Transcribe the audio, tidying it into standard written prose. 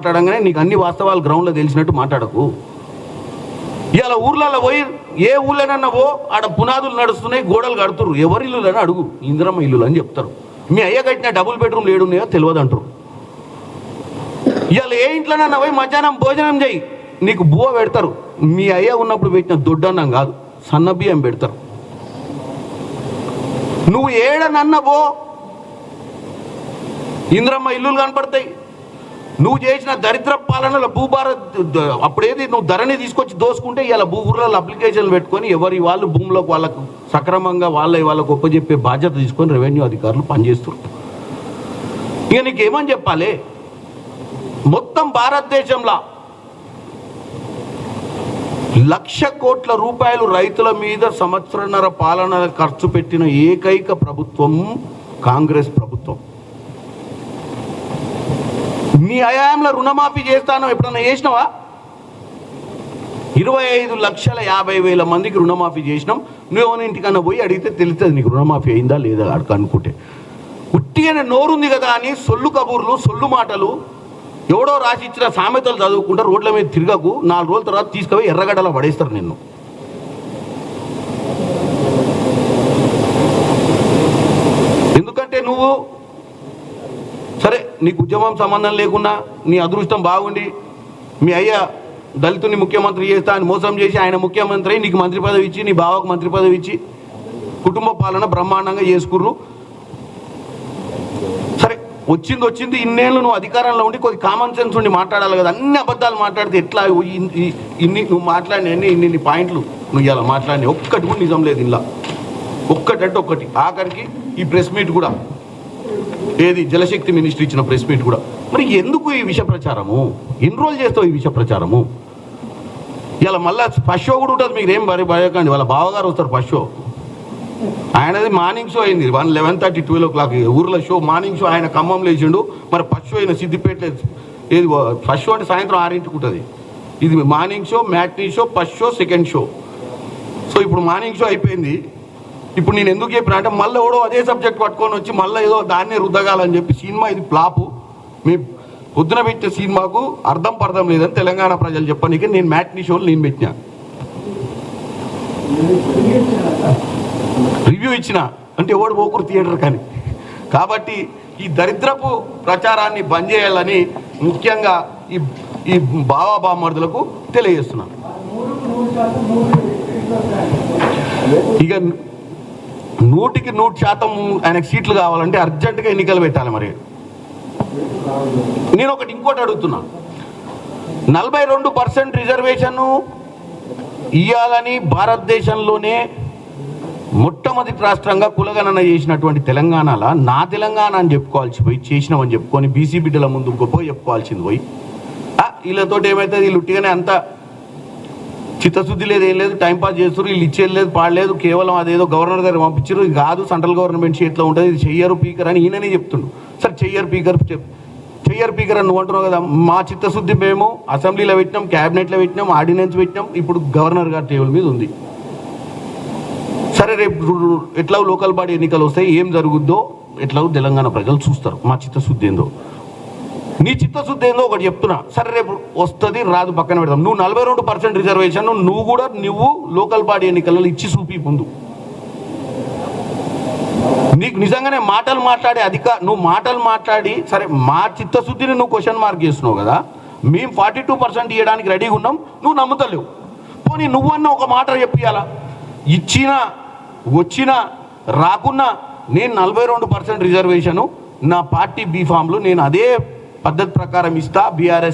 మాట్లాడంగానే నీకు అన్ని వాస్తవాలు గ్రౌండ్లో తెలిసినట్టు మాట్లాడకు. ఇవాళ ఊర్లలో పోయి ఏ ఊళ్ళోనన్నా పో, ఆడ పునాదులు నడుస్తున్నాయి, గోడలు కడుతురు, ఎవరి ఇల్లులని అడుగు, ఇందిరమ్మ ఇల్లులు అని చెప్తారు. మీ అయ్య కట్టిన డబుల్ బెడ్రూమ్లు ఏడున్నాయో తెలియదు అంటారు. ఇవాళ ఏ ఇంట్లోనన్నా పోయి మధ్యాహ్నం భోజనం చేయి, నీకు బువ్వ పెడతారు. మీ అయ్య ఉన్నప్పుడు పెట్టిన దొడ్డన్నం కాదు, సన్న బియ్యం పెడతారు. నువ్వు ఏడనన్నా పో, ఇందిరమ్మ ఇల్లులు కనపడతాయి. నువ్వు చేసిన దరిద్ర పాలనలో భూభారత్ అప్పుడేది నువ్వు ధరని తీసుకొచ్చి దోసుకుంటే ఇలా ఊర్లలో అప్లికేషన్లు పెట్టుకొని ఎవరి వాళ్ళు భూములకు వాళ్ళకు సక్రమంగా వాళ్ళకు ఒప్పజెప్పే బాధ్యత తీసుకొని రెవెన్యూ అధికారులు పనిచేస్తున్నారు. ఇక నీకేమని చెప్పాలి? మొత్తం భారతదేశంలో 1,00,000 కోట్ల రూపాయలు రైతుల మీద సంవత్సరన్నర పాలన ఖర్చు పెట్టిన ఏకైక ప్రభుత్వం కాంగ్రెస్ ప్రభుత్వం. నీ హయాంలో రుణమాఫీ చేస్తాను ఎప్పుడన్నా చేసినావా? 25,50,000 మందికి రుణమాఫీ చేసినాం. నువ్వు ఇంటికన్నా పోయి అడిగితే తెలుస్తుంది నీకు రుణమాఫీ అయిందా లేదా అడక అనుకుంటే. ఉట్టిగానే నోరుంది కదా అని సొల్లు కబూర్లు, సొల్లు మాటలు, ఎవడో రాసి ఇచ్చిన సామెతలు చదువుకుంటా రోడ్ల మీద తిరగకు. 4 రోజుల తర్వాత తీసుకుపోయి ఎర్రగడ్డలో పడేస్తారు నిన్ను. ఎందుకంటే నువ్వు సరే నీకు ఉద్యమం సంబంధం లేకున్నా నీ అదృష్టం బాగుండి మీ అయ్య దళితుని ముఖ్యమంత్రి చేస్తా అని మోసం చేసి ఆయన ముఖ్యమంత్రి నీకు మంత్రి పదవి ఇచ్చి నీ బావకు మంత్రి పదవి ఇచ్చి కుటుంబ పాలన బ్రహ్మాండంగా చేసుకుర్రు. సరే వచ్చింది ఇన్నేళ్ళు నువ్వు అధికారంలో ఉండి కొద్ది కామన్ సెన్స్ ఉండి మాట్లాడాలి కదా. అన్ని అబద్ధాలు మాట్లాడితే ఎట్లా? ఇన్ని నువ్వు మాట్లాడిన ఇన్ని పాయింట్లు నువ్వు ఇలా మాట్లాడిన ఒక్కటి కూడా నిజం లేదు ఇలా. ఒక్కటంటే ఒక్కటి. ఆఖరికి ఈ ప్రెస్ మీట్ కూడా ఏది జలశక్తి మినిస్టర్ ఇచ్చిన ప్రెస్ మీట్ కూడా. మరి ఎందుకు ఈ విష ప్రచారము? ఎన్ని రోజులు చేస్తావు ఈ విష ప్రచారము? ఇలా మళ్ళీ ఫస్ట్ షో కూడా ఉంటుంది. మీరు ఏం భయకండి, వాళ్ళ బావగారు వస్తారు ఫస్ట్ షో. ఆయనది మార్నింగ్ షో అయింది 11:30, 12 o'clock ఊర్లో షో. మార్నింగ్ షో ఆయన ఖమ్మంలో వేసిండు. మరి ఫస్ట్ షో అయిన సిద్దిపేట ఏది ఫస్ట్ షో అంటే సాయంత్రం 6ంటికి ఉంటుంది. ఇది morning show, matinee show, first show, second show. So ఇప్పుడు మార్నింగ్ షో అయిపోయింది. ఇప్పుడు నేను ఎందుకు చెప్పిన అంటే మళ్ళీ ఎవడో అదే సబ్జెక్ట్ పట్టుకొని వచ్చి మళ్ళీ ఏదో దాన్నే రుద్దగాలని చెప్పి సినిమా ఇది ఫ్లాపు. మీ పొద్దున పెట్టే సినిమాకు అర్థం లేదని తెలంగాణ ప్రజలు చెప్పనీకి నేను మ్యాట్నీ షోలు నేను పెట్టినా, రివ్యూ ఇచ్చిన. అంటే ఎవడు పోకురు థియేటర్ కానీ. కాబట్టి ఈ దరిద్రపు ప్రచారాన్ని బంద్ చేయాలని ముఖ్యంగా ఈ బావాబామర్దులకు తెలియజేస్తున్నాను. ఇక 100% ఆయనకు సీట్లు కావాలంటే అర్జెంటుగా ఎన్నికలు పెట్టాలి. మరి నేను ఇంకోటి అడుగుతున్నా, 42% రిజర్వేషన్ ఇవ్వాలని భారతదేశంలోనే మొట్టమొదటి రాష్ట్రంగా కులగణన చేసినటువంటి తెలంగాణలో నా తెలంగాణ అని చెప్పుకోవాల్సి పోయి చేసినామని చెప్పుకొని బీసీ బిడ్డల ముందు గొప్ప చెప్పుకోవాల్సింది పోయి వీళ్ళతో ఏమవుతుంది? వీళ్ళు ఉట్టిగానే అంత చిత్తశుద్ధి లేదు, ఏం లేదు, టైంపాస్ చేస్తారు. వీళ్ళు ఇచ్చేది లేదు, పాడలేదు, కేవలం అదేదో గవర్నర్ గారు పంపించారు. ఇది కాదు సెంట్రల్ గవర్నమెంట్ చేతిలో ఉంటుంది, ఇది చెయ్యరు పీకర్ అని ఈయననే చెప్తుండు. సరే చెయ్యరు పీకర్ అని నువ్వు అంటున్నావు కదా. మా చిత్తశుద్ధి మేము అసెంబ్లీలో పెట్టినాం, క్యాబినెట్లో పెట్టినాం, ఆర్డినెన్స్ పెట్టినాం, ఇప్పుడు గవర్నర్ గారి టేబుల్ మీద ఉంది. సరే రేపు ఎట్లా లోకల్ బాడీ ఎన్నికలు వస్తాయి, ఏం జరుగుద్దో ఎట్లా తెలంగాణ ప్రజలు చూస్తారు మా చిత్తశుద్ధి ఏందో. నీ చిత్తశుద్ధి ఏందో ఒకటి చెప్తున్నా. సరే రేపు వస్తుంది రాదు పక్కన పెడదాం. నువ్వు 42% రిజర్వేషన్ నువ్వు లోకల్ బాడీ ఎన్నికలలో ఇచ్చి చూపి ముందు. నీకు నిజంగానే మాటలు మాట్లాడి సరే మా చిత్తశుద్ధిని నువ్వు క్వశ్చన్ మార్క్ చేస్తున్నావు కదా. మేము 42% ఇవ్వడానికి రెడీగా ఉన్నాం, నువ్వు నమ్ముతలేవు. పోనీ నువ్వన్న ఒక మాట చెప్పియాలా? ఇచ్చినా వచ్చినా రాకున్నా నేను 42% రిజర్వేషను నా పార్టీ బీఫామ్లు నేను అదే పద్ధతి ప్రకారం ఇస్తా. బీఆర్ఎస్